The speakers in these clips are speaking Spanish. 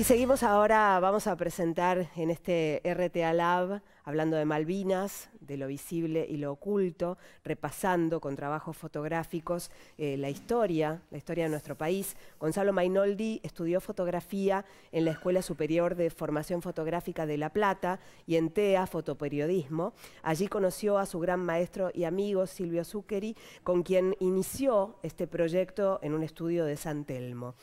seguimos ahora, vamos a presentar en este RTA Lab, hablando de Malvinas, de lo visible y lo oculto, repasando con trabajos fotográficos la historia de nuestro país. Gonzalo Mainoldi estudió fotografía en la Escuela Superior de Formación Fotográfica de La Plata y en TEA Fotoperiodismo. Allí conoció a su gran maestro y amigo Silvio Zuccari, con quien inició este proyecto en un estudio de San Telmo.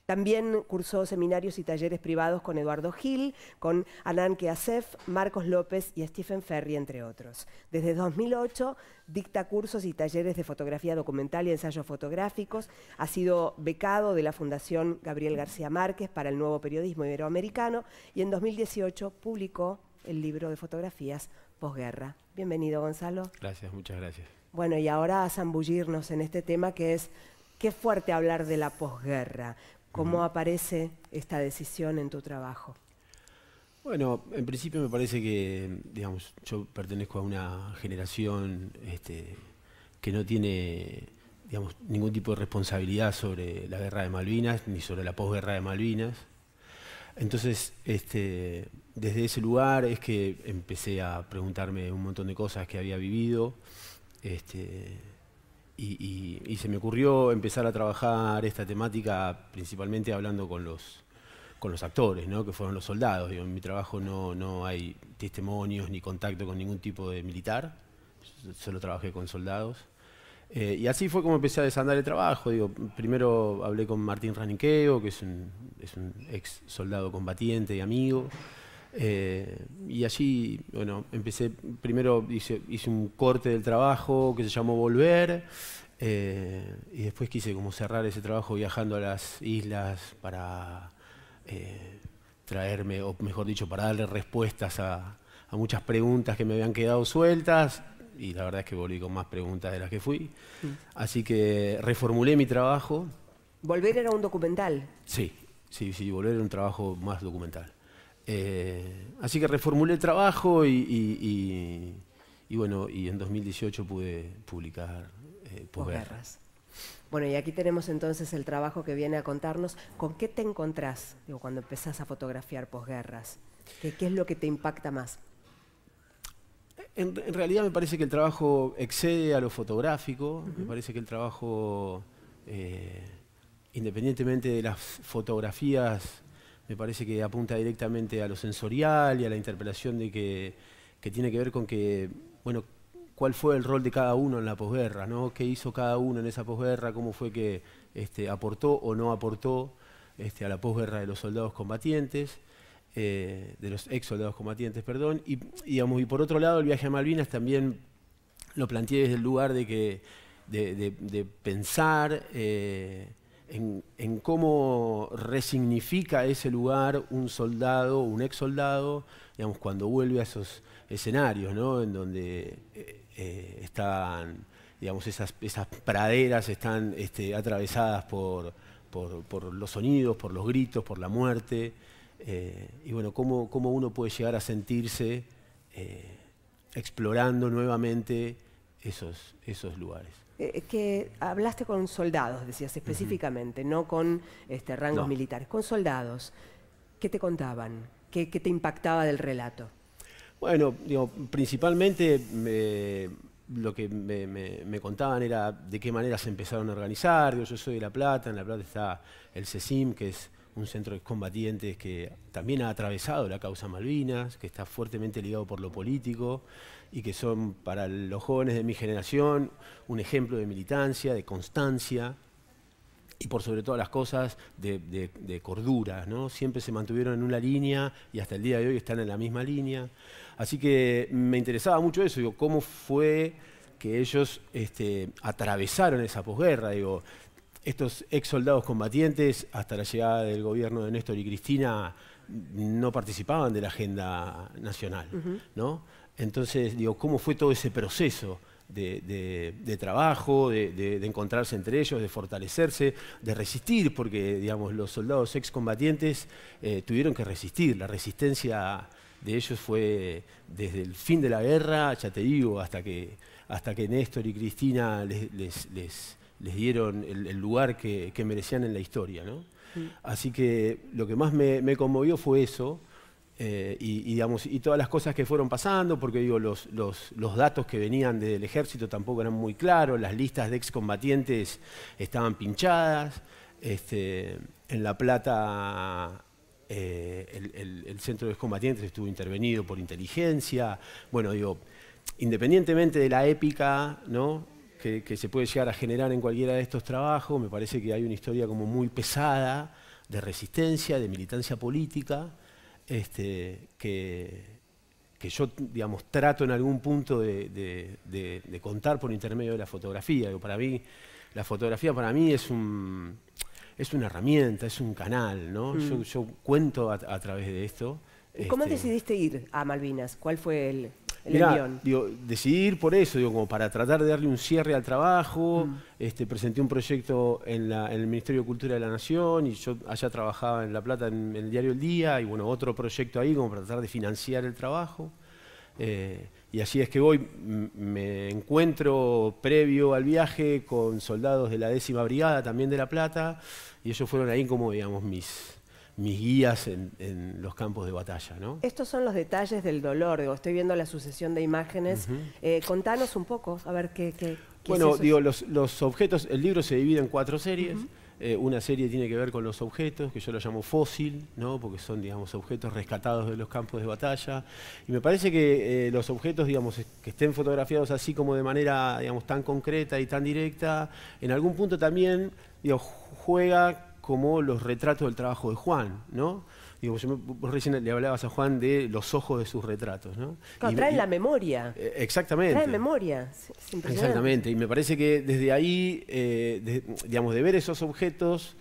También cursó seminarios y talleres privados con Eduardo Gil, con Anán Keasef, Marcos López y Stephen Ferry, entre otros. Desde 2008 dicta cursos y talleres de fotografía documental y ensayos fotográficos. Ha sido becado de la Fundación Gabriel García Márquez para el Nuevo Periodismo Iberoamericano y en 2018 publicó el libro de fotografías Posguerra. Bienvenido, Gonzalo. Gracias, muchas gracias. Bueno, y ahora a zambullirnos en este tema que es, qué fuerte hablar de la posguerra. ¿Cómo aparece esta decisión en tu trabajo? Bueno, en principio me parece que, digamos, yo pertenezco a una generación que no tiene, digamos, ningún tipo de responsabilidad sobre la guerra de Malvinas ni sobre la posguerra de Malvinas. Entonces, desde ese lugar es que empecé a preguntarme un montón de cosas que había vivido. Y se me ocurrió empezar a trabajar esta temática principalmente hablando con los actores, ¿no? Que fueron los soldados. Digo, en mi trabajo no hay testimonios ni contacto con ningún tipo de militar, solo trabajé con soldados. Y así fue como empecé a desandar el trabajo. Digo, primero hablé con Martín Raniqueo, que es un ex soldado combatiente y amigo. Y allí, bueno, primero hice un corte del trabajo que se llamó Volver, y después quise como cerrar ese trabajo viajando a las islas para traerme, o mejor dicho, para darle respuestas a muchas preguntas que me habían quedado sueltas, y la verdad es que volví con más preguntas de las que fui. Así que reformulé mi trabajo. ¿Volver era un documental? Sí, Volver era un trabajo más documental. Así que reformulé el trabajo y bueno, y en 2018 pude publicar Posguerras. Bueno, y aquí tenemos entonces el trabajo que viene a contarnos. ¿Con qué te encontrás cuando empezás a fotografiar posguerras? ¿Qué es lo que te impacta más? En realidad me parece que el trabajo excede a lo fotográfico. Me parece que el trabajo, independientemente de las fotografías, me parece que apunta directamente a lo sensorial y a la interpelación de que tiene que ver con que, bueno, cuál fue el rol de cada uno en la posguerra, ¿no? ¿Qué hizo cada uno en esa posguerra? ¿Cómo fue que aportó o no aportó a la posguerra de los soldados combatientes, de los ex soldados combatientes, perdón? Y por otro lado, el viaje a Malvinas también lo planteé desde el lugar de pensar en cómo resignifica ese lugar un soldado, un ex soldado, digamos, cuando vuelve a esos escenarios, ¿no? En donde están, digamos, esas praderas están atravesadas por los sonidos, por los gritos, por la muerte, y bueno, cómo uno puede llegar a sentirse explorando nuevamente esos lugares. Que hablaste con soldados, decías específicamente, no con rangos militares, con soldados. ¿Qué te contaban? ¿Qué te impactaba del relato? Bueno, digo, principalmente lo que me contaban era de qué manera se empezaron a organizar. Digo, yo soy de La Plata, en La Plata está el CECIM, que es un centro de combatientes que también ha atravesado la causa Malvinas, que está fuertemente ligado por lo político y que son para los jóvenes de mi generación un ejemplo de militancia, de constancia y por sobre todas las cosas de cordura, ¿no? Siempre se mantuvieron en una línea y hasta el día de hoy están en la misma línea. Así que me interesaba mucho eso, digo, cómo fue que ellos atravesaron esa posguerra, digo. Estos ex soldados combatientes, hasta la llegada del gobierno de Néstor y Cristina, no participaban de la agenda nacional, ¿no? Entonces, digo, ¿cómo fue todo ese proceso de trabajo, de encontrarse entre ellos, de fortalecerse, de resistir? Porque, digamos, los soldados excombatientes tuvieron que resistir. La resistencia de ellos fue desde el fin de la guerra, ya te digo, hasta que Néstor y Cristina les dieron el lugar que merecían en la historia, ¿no? Así que lo que más me conmovió fue eso. Digamos, y todas las cosas que fueron pasando, porque digo, los datos que venían del ejército tampoco eran muy claros, las listas de excombatientes estaban pinchadas, en La Plata el centro de excombatientes estuvo intervenido por inteligencia. Bueno, digo, independientemente de la épica, ¿no?, que se puede llegar a generar en cualquiera de estos trabajos, me parece que hay una historia como muy pesada de resistencia, de militancia política, que yo, digamos, trato en algún punto de contar por intermedio de la fotografía. Digo, para mí, la fotografía para mí es una herramienta, es un canal, ¿no? Yo cuento a través de esto. ¿Cómo decidiste ir a Malvinas? ¿Cuál fue el Mirá, envión? digo, decidí ir por eso, digo, como para tratar de darle un cierre al trabajo. Presenté un proyecto en el Ministerio de Cultura de la Nación y yo allá trabajaba en La Plata en el diario El Día, y bueno, otro proyecto ahí como para tratar de financiar el trabajo. Y así es que voy, me encuentro previo al viaje con soldados de la 10ª Brigada, también de La Plata, y ellos fueron ahí como, digamos, mis guías en los campos de batalla, ¿no? Estos son los detalles del dolor. Digo, estoy viendo la sucesión de imágenes. Contanos un poco, a ver qué bueno, es eso. digo, los objetos, el libro se divide en 4 series. Una serie tiene que ver con los objetos, que yo lo llamo fósil, ¿no?, porque son, digamos, objetos rescatados de los campos de batalla. Y me parece que los objetos, digamos, que estén fotografiados así como de manera, digamos, tan concreta y tan directa, en algún punto también, digo, juega como los retratos del trabajo de Juan, ¿no? Digo, vos recién le hablabas a Juan de los ojos de sus retratos, ¿no? Claro, traen la memoria. Exactamente. Traen memoria. Es impresionante. Exactamente. Y me parece que desde ahí, digamos, de ver esos objetos,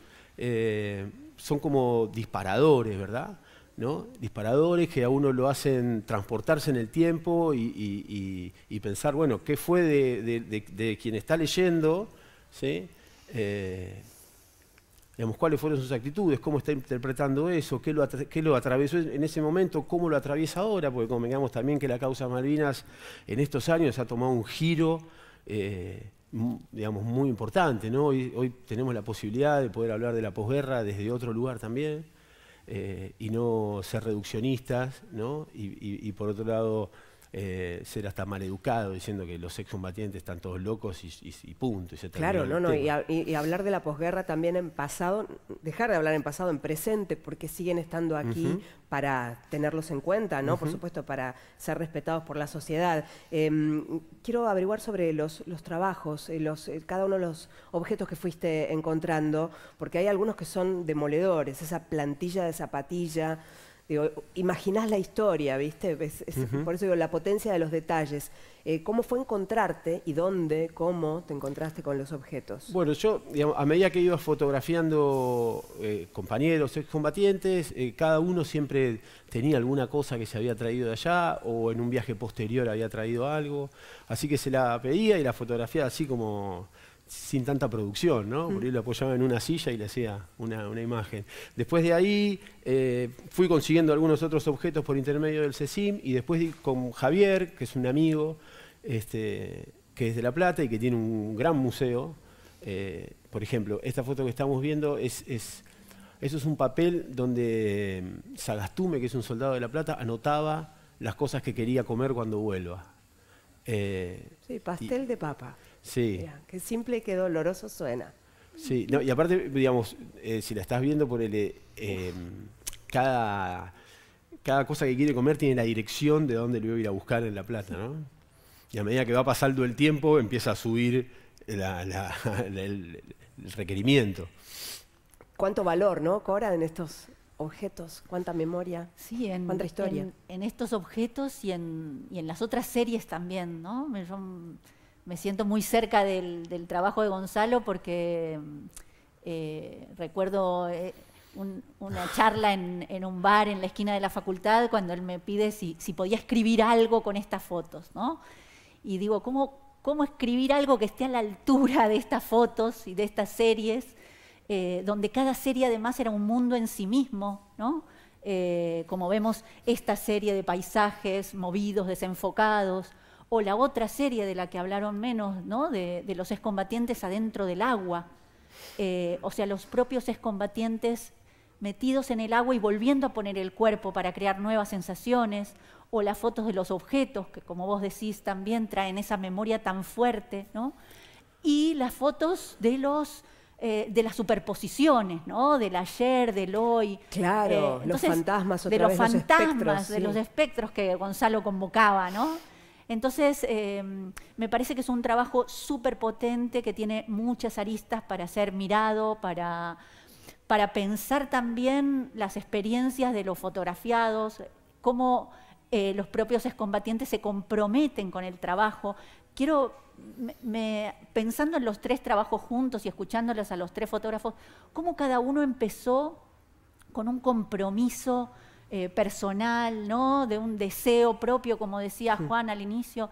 son como disparadores, ¿verdad? ¿No? Disparadores que a uno lo hacen transportarse en el tiempo y pensar, bueno, ¿qué fue de quien está leyendo? ¿Sí? Digamos, cuáles fueron sus actitudes, cómo está interpretando eso, qué lo atravesó en ese momento, cómo lo atraviesa ahora, porque convengamos también que la causa Malvinas en estos años ha tomado un giro, digamos, muy importante, ¿no? Hoy tenemos la posibilidad de poder hablar de la posguerra desde otro lugar también, y no ser reduccionistas, ¿no? Y por otro lado, ser hasta maleducado diciendo que los excombatientes están todos locos y punto. Y se claro, y hablar de la posguerra también en pasado, dejar de hablar en pasado, en presente, porque siguen estando aquí para tenerlos en cuenta, ¿no? Por supuesto, para ser respetados por la sociedad. Quiero averiguar sobre los trabajos, cada uno de los objetos que fuiste encontrando, porque hay algunos que son demoledores, esa plantilla de zapatilla. Digo, imaginás la historia, ¿viste? Por eso digo, la potencia de los detalles. ¿Cómo fue encontrarte y dónde, cómo te encontraste con los objetos? Bueno, yo, digamos, a medida que iba fotografiando compañeros, excombatientes, cada uno siempre tenía alguna cosa que se había traído de allá o en un viaje posterior había traído algo. Así que se la pedía y la fotografiaba así como sin tanta producción, ¿no? Por ahí lo apoyaba en una silla y le hacía una imagen. Después de ahí fui consiguiendo algunos otros objetos por intermedio del CECIM y después con Javier, que es un amigo que es de La Plata y que tiene un gran museo. Por ejemplo, esta foto que estamos viendo eso es un papel donde Sagastume, que es un soldado de La Plata, anotaba las cosas que quería comer cuando vuelva. Sí, pastel de papa. Sí. Mirá, qué simple y qué doloroso suena. Sí, no, y aparte, digamos, si la estás viendo por cada cosa que quiere comer tiene la dirección de dónde lo iba a ir a buscar en La Plata, ¿no? Y a medida que va pasando el tiempo empieza a subir el requerimiento. Cuánto valor, ¿no, Cora, en estos objetos? Cuánta memoria, sí, cuánta historia. En estos objetos y en las otras series también, ¿no? Yo me siento muy cerca del trabajo de Gonzalo porque recuerdo una charla en un bar en la esquina de la facultad cuando él me pide si podía escribir algo con estas fotos, ¿no? Y digo, ¿cómo escribir algo que esté a la altura de estas fotos y de estas series, donde cada serie además era un mundo en sí mismo, ¿no? Como vemos esta serie de paisajes movidos, desenfocados, o la otra serie de la que hablaron menos, ¿no? de los excombatientes adentro del agua. o sea, los propios excombatientes metidos en el agua y volviendo a poner el cuerpo para crear nuevas sensaciones, o las fotos de los objetos, que como vos decís también traen esa memoria tan fuerte, ¿no? Y las fotos de las superposiciones, ¿no? Del ayer, del hoy. Claro, Entonces, los fantasmas, otra de los vez, fantasmas, los espectros, de los espectros que Gonzalo convocaba, ¿no? Entonces, me parece que es un trabajo súper potente, que tiene muchas aristas para ser mirado, para pensar también las experiencias de los fotografiados, cómo los propios excombatientes se comprometen con el trabajo. Pensando en los tres trabajos juntos y escuchándolos a los tres fotógrafos, cómo cada uno empezó con un compromiso personal, ¿no? De un deseo propio, como decía Juan al inicio,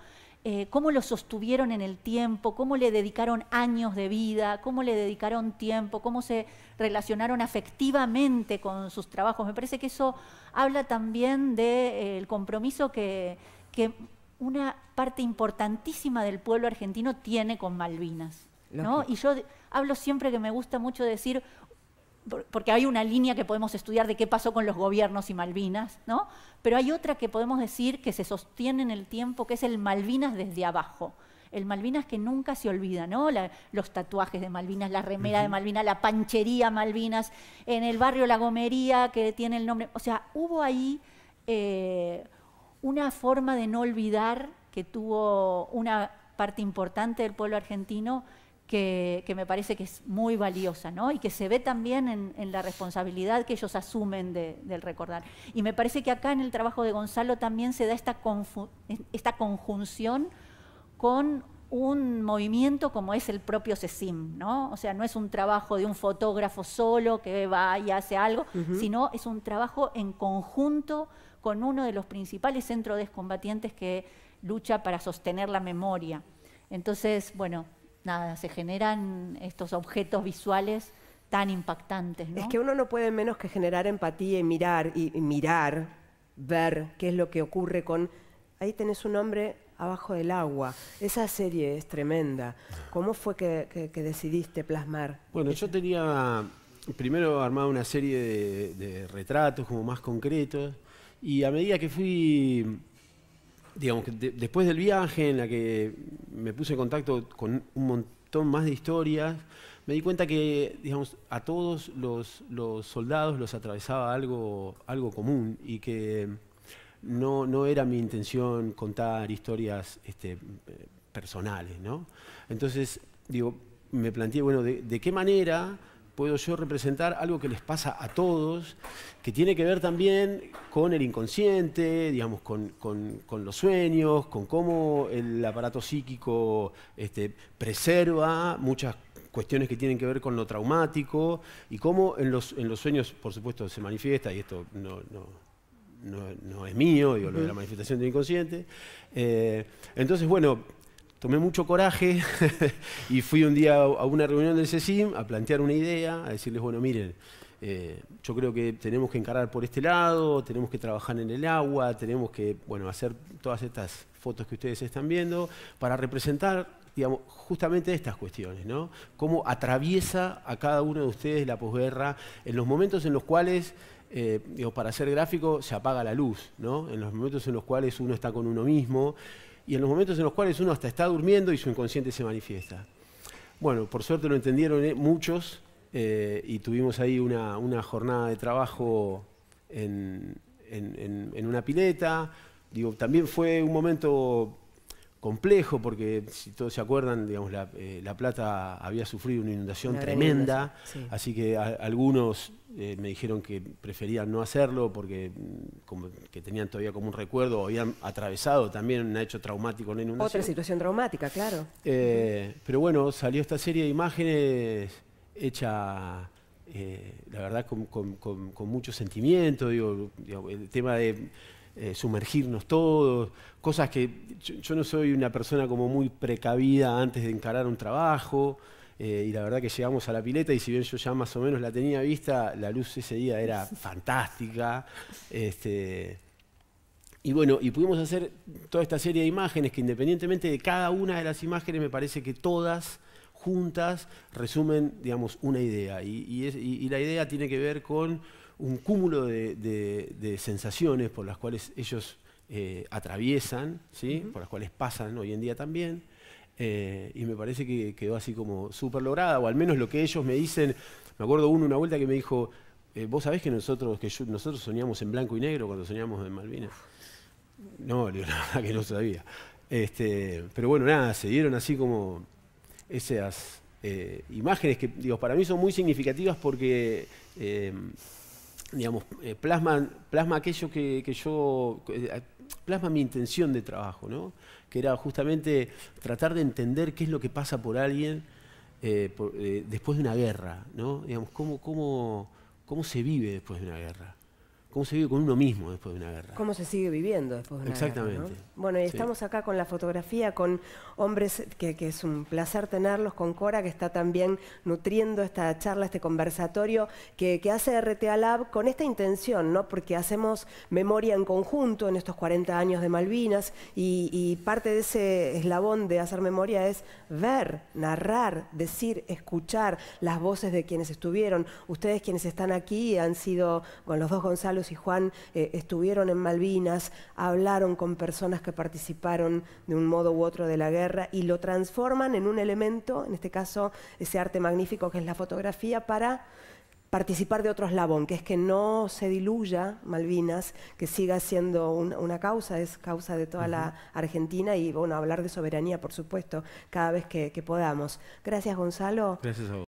cómo lo sostuvieron en el tiempo, cómo le dedicaron años de vida, cómo le dedicaron tiempo, cómo se relacionaron afectivamente con sus trabajos. Me parece que eso habla también del compromiso que una parte importantísima del pueblo argentino tiene con Malvinas, ¿no? Y yo hablo siempre que me gusta mucho decir, porque hay una línea que podemos estudiar de qué pasó con los gobiernos y Malvinas, ¿no? Pero hay otra que podemos decir que se sostiene en el tiempo, que es el Malvinas desde abajo. El Malvinas que nunca se olvida, ¿no? Los tatuajes de Malvinas, la remera de Malvinas, la panchería Malvinas, en el barrio La Gomería, que tiene el nombre. O sea, hubo ahí una forma de no olvidar que tuvo una parte importante del pueblo argentino que me parece que es muy valiosa, ¿no? Y que se ve también en la responsabilidad que ellos asumen del recordar. Y me parece que acá en el trabajo de Gonzalo también se da esta conjunción con un movimiento como es el propio CECIM, ¿no? O sea, no es un trabajo de un fotógrafo solo que va y hace algo, sino es un trabajo en conjunto con uno de los principales centros de excombatientes que lucha para sostener la memoria. Entonces, bueno, nada, se generan estos objetos visuales tan impactantes, ¿no? Es que uno no puede menos que generar empatía y mirar, ver qué es lo que ocurre con... Ahí tenés un hombre abajo del agua. Esa serie es tremenda. ¿Cómo fue que decidiste plasmar? Bueno, yo tenía primero armado una serie de retratos como más concretos, y a medida que fui... Digamos que después del viaje en la que me puse en contacto con un montón más de historias, me di cuenta que, digamos, a todos los soldados los atravesaba algo común, y que no era mi intención contar historias personales, ¿no? Entonces, digo, me planteé, bueno, ¿de qué manera puedo yo representar algo que les pasa a todos, que tiene que ver también con el inconsciente, digamos, con los sueños, con cómo el aparato psíquico preserva muchas cuestiones que tienen que ver con lo traumático, y cómo en los sueños, por supuesto, se manifiesta, y esto no es mío, digo, lo de la manifestación del inconsciente. Entonces, bueno, tomé mucho coraje y fui un día a una reunión del CECIM a plantear una idea, a decirles, bueno, miren, yo creo que tenemos que encarar por este lado, tenemos que trabajar en el agua, tenemos que, bueno, hacer todas estas fotos que ustedes están viendo para representar, digamos, justamente estas cuestiones, ¿no? Cómo atraviesa a cada uno de ustedes la posguerra en los momentos en los cuales, digo, para ser gráfico, se apaga la luz, ¿no? En los momentos en los cuales uno está con uno mismo, y en los momentos en los cuales uno hasta está durmiendo y su inconsciente se manifiesta. Bueno, por suerte lo entendieron muchos, y tuvimos ahí una jornada de trabajo en una pileta. Digo, también fue un momento complejo porque, si todos se acuerdan, digamos, La Plata había sufrido una inundación tremenda, sí. Así que algunos me dijeron que preferían no hacerlo porque como que tenían todavía como un recuerdo, o habían atravesado también un hecho traumático en la inundación. Otra situación traumática, claro. Pero bueno, salió esta serie de imágenes hecha, la verdad, con mucho sentimiento, digo, el tema de sumergirnos todos, cosas que yo no soy una persona como muy precavida antes de encarar un trabajo, y la verdad que llegamos a la pileta y si bien yo ya más o menos la tenía vista, la luz ese día era fantástica, y bueno, y pudimos hacer toda esta serie de imágenes que, independientemente de cada una de las imágenes, me parece que todas juntas resumen, digamos, una idea. Y la idea tiene que ver con un cúmulo de sensaciones por las cuales ellos atraviesan, ¿sí? Por las cuales pasan hoy en día también. Y me parece que quedó así como súper lograda, o al menos lo que ellos me dicen. Me acuerdo una vuelta que me dijo, vos sabés que nosotros soñamos en blanco y negro cuando soñamos en Malvinas. No, le digo, la verdad que no sabía. Pero bueno, nada, se dieron así como esas imágenes que, digo, para mí son muy significativas porque, digamos, plasma aquello que yo, plasma mi intención de trabajo, ¿no? Que era justamente tratar de entender qué es lo que pasa por alguien después de una guerra, ¿no? Digamos, cómo se vive después de una guerra. ¿Cómo se vive con uno mismo después de una guerra? ¿Cómo se sigue viviendo después de una guerra? Exactamente. ¿No? Bueno, y estamos acá con la fotografía, con hombres que es un placer tenerlos, con Cora, que está también nutriendo esta charla, este conversatorio que hace RTA Lab con esta intención, ¿no? Porque hacemos memoria en conjunto en estos 40 años de Malvinas y parte de ese eslabón de hacer memoria es ver, narrar, decir, escuchar las voces de quienes estuvieron. Ustedes quienes están aquí han sido, con los dos Gonzalo y Juan, estuvieron en Malvinas, hablaron con personas que participaron de un modo u otro de la guerra y lo transforman en un elemento, en este caso ese arte magnífico que es la fotografía, para participar de otro eslabón, que es que no se diluya Malvinas, que siga siendo una causa, es causa de toda la Argentina y bueno, hablar de soberanía, por supuesto, cada vez que podamos. Gracias, Gonzalo. Gracias a vos.